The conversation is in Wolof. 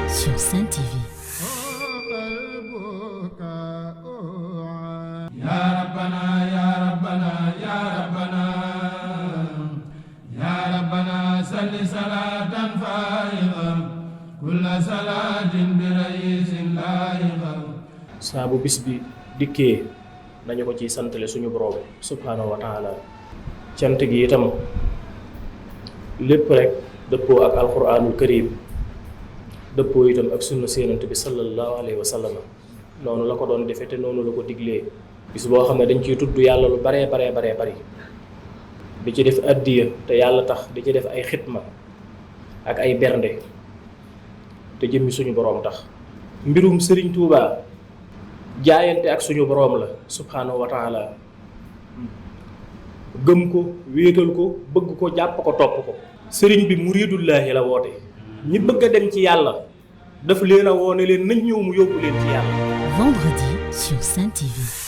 sur Sen TV. Ya Rabbana ya Rabbana ya Rabbana ya Rabbana salli salatan fa'idan kulla salatin bi ra'isin la'iqan. saa bu bis bi dikkee nañu ko ciy santale suñu borom subhaanahu wa taala. cant gi itam lépp rek dëppoo ak alquranul karim dëppoo itam ak sunna séenant bi sallallahu alayhi wa sallam noonu la ko doon defe te noonu la ko diglee. bis boo xam ne dañ ciy tudd yàlla lu baree bari di ci def addiya te yàlla tax di ci def ay xitma ak ay bernde te jëmmi suñu boroom tax. mbirum Sëriñ Tuubaa jaayante ak suñu boroom la subhaanahu wa taala. gëm ko wéetal ko bëgg ko jàpp ko topp ko. sëriñ bi muriidullaahi la woote. ñi bëgg a dem ci yàlla daf leen a woone leen nañ ñëw mu yóbbu leen ci yàlla. Vendredi sur Sen TV.